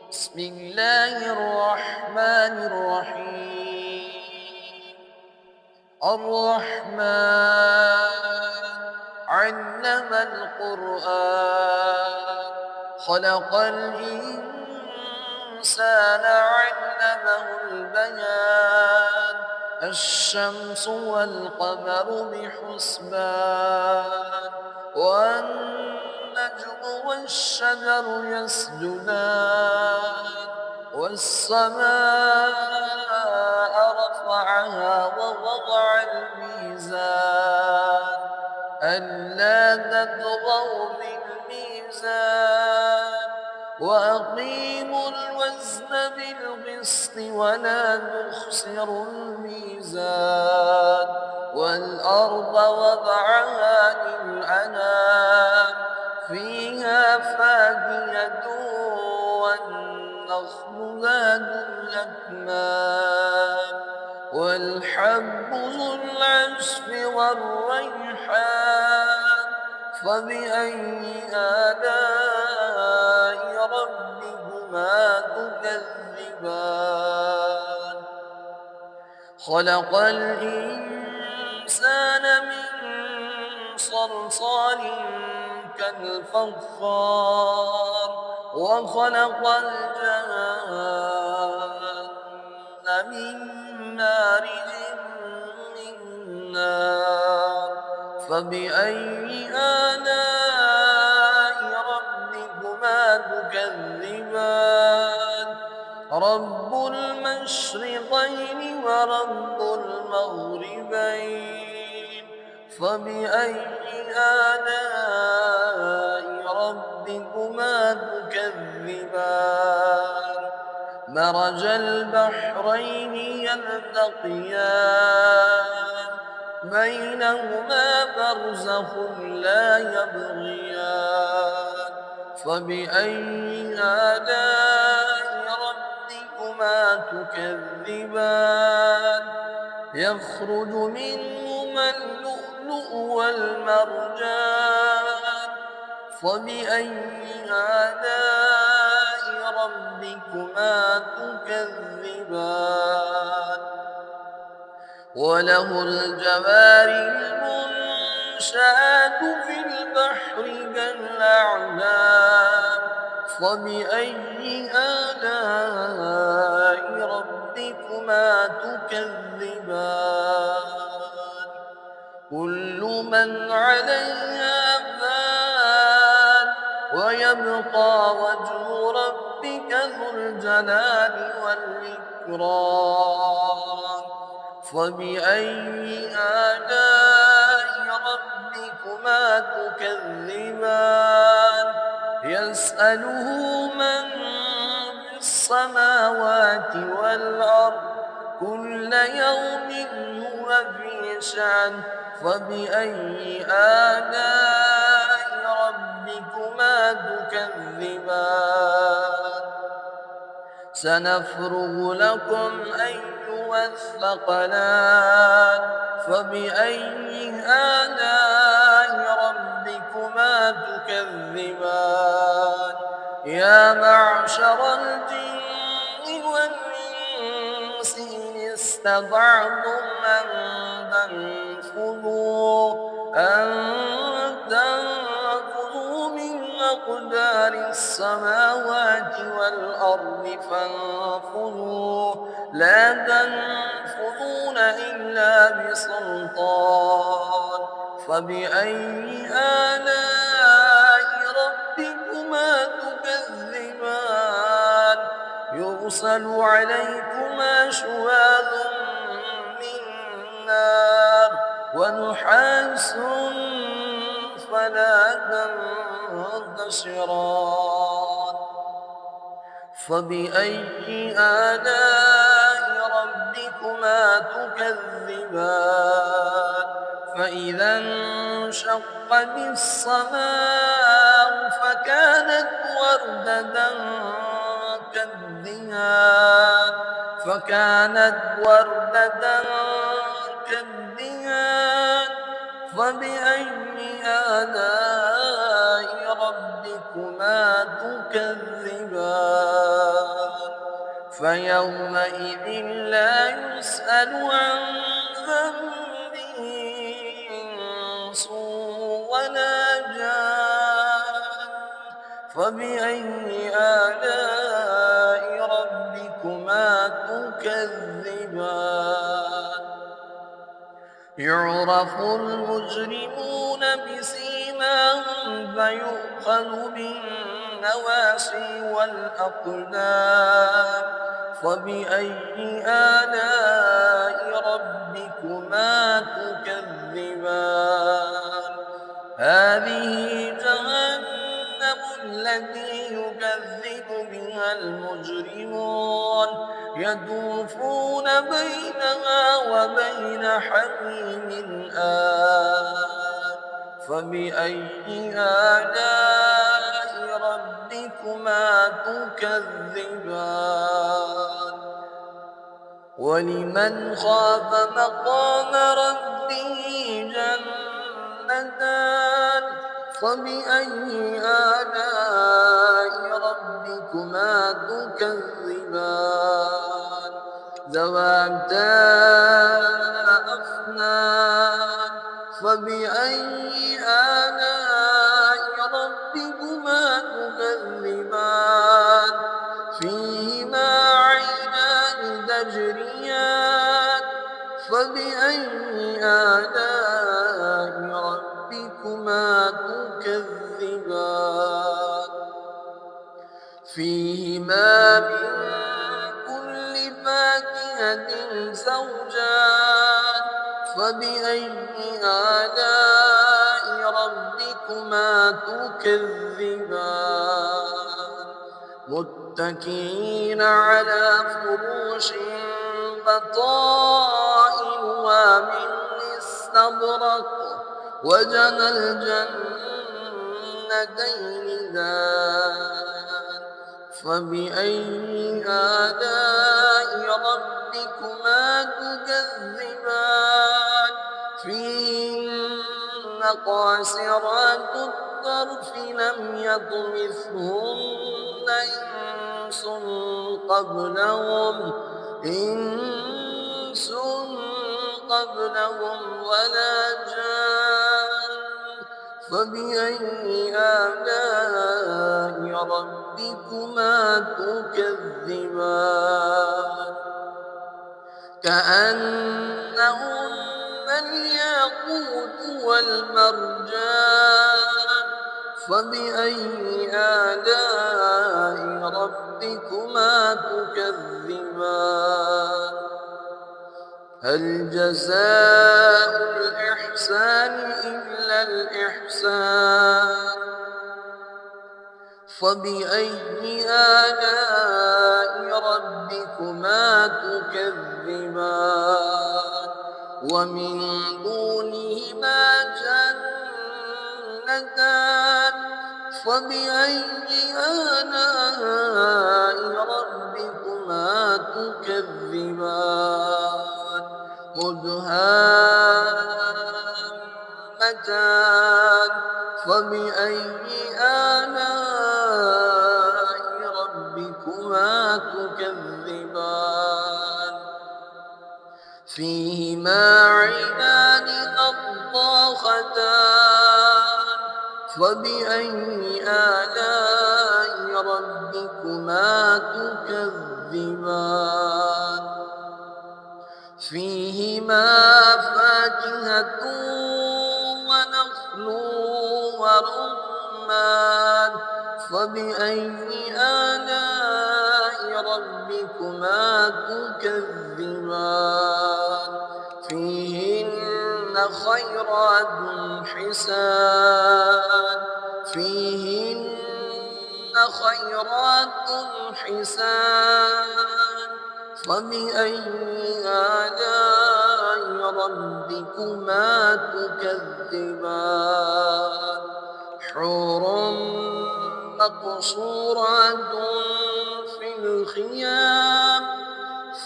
بسم الله الرحمن الرحيم. الرحمن علم القرآن، خلق الإنسان علمه البيان. الشمس والقمر بحسبان، والنجم والشجر يسجدان. والسماء رفعها ووضع الميزان ألا تطغوا في الميزان، وأقيموا الوزن بالقسط ولا تخسروا الميزان. والأرض وضعها للأنام، فيها فاكهة والنخل ذات الأكمام، والحب ذو العصف والريحان. فبأي آلاء ربكما تكذبان؟ خلق الإنسان من صلصال كالفخار، وخلق الجان من مارج من نار. فبأي آلاء ربكما تكذبان؟ رب المشرقين ورب المغربين. فبأي آلاء ربكما تكذبان؟ مرج البحرين يلتقيان، بينهما برزخ لا يبغيان. فبأي آلاء ربكما تكذبان؟ يخرج منهما اللؤلؤ والمرجان. فبأي آلاء ربكما تكذبان؟ وله الجوار المنشآت في البحر كالأعلام. فبأي آلاء ربكما تكذبان؟ كل من عليها فان، ويبقى وجه ربك ذو الجلال والإكرام. فبأي آلاء ربكما تكذبان؟ يسأله من في السماوات والأرض، كل يوم هو في شأن. فبأي آلاء ربكما تكذبان؟ سنفرغ لكم أيها الثقلان. فبأي آلاء ربكما تكذبان؟ يا معشر الجن والإنس إن استطعتم أن تنفذوا من أقدار السماوات والأرض فانفذوا، لا تنفذون إلا بسلطان. فبأي آلاء ربكما تكذبان؟ يرسل عليكما شواظ من نار، ونحاس فلا تنتصران. فبأي آلاء ربكما تكذبان؟ فإذا انشقت السماء فكانت وردة كالدهان. فبأي آلاء ربكما تكذبان؟ فيومئذ لا يسأل عن ذنبه إنس ولا جان فبأي آلاء ربكما تكذبان يعرف المجرمون بسيماهم فيؤخذ بالنواصي والأقدام فبأي آلاء ربكما تكذبان هذه جهنم التي يكذب بها المجرمون يطوفون بينها وبين حميم آن فبأي آلاء ربكما تكذبان ولمن خاف مقام ربه جنتان فبأي آلاء ربكما تكذبان ذواتا أفنان فبأي آلاء ربكما تكذبان فيهما عينان تجريان فبأي آلاء ربكما تكذبان فيهما من كل فاكهة زوجان فبأي آلاء ربكما تكذبان متكئين على فروش بطائنها من استبرق وجنى الجنتين دان فبأي آلاء ربكما تكذبان فيهن قاصرات الطرف لم يطمثهن إنس قبلهم ولا جان فبأي آلاء ربكما تكذبان كأنهن الياقوت والمرجان فبأي آلاء ربكما تكذبان هل جزاء الإحسان إلا الإحسان فبأي آلاء ربكما تكذبان ومن دونهما جنتان فبأي آلاء ربكما تكذبان مدهامتان فبأي آلاء ربكما تكذبان فيهما عينان نضاختان فبأي آلاء ربكما تكذبان فيهما فاكهة ونخل ورمان فبأي آلاء ربكما تكذبان فيهن خيرات حسان فبأي آلاء ربكما تكذبان حور مقصورات في الخيام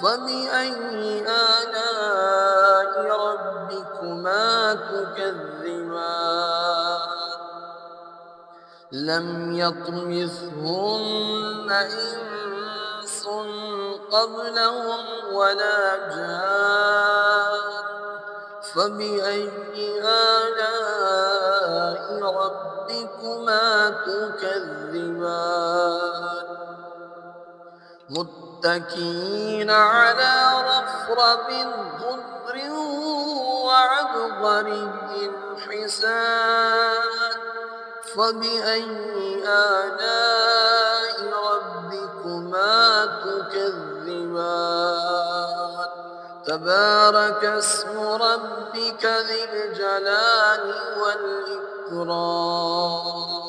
فبأي آلاء ربكما تكذبان لم يطمثهن إنس قبلهم ولا جان فبأي آلاء ربكما تكذبان متكئين على رفرف خضر وعبقري حسان فبأي آلاء ربكما تكذبان تبارك اسم ربك ذي الجلال والإكرام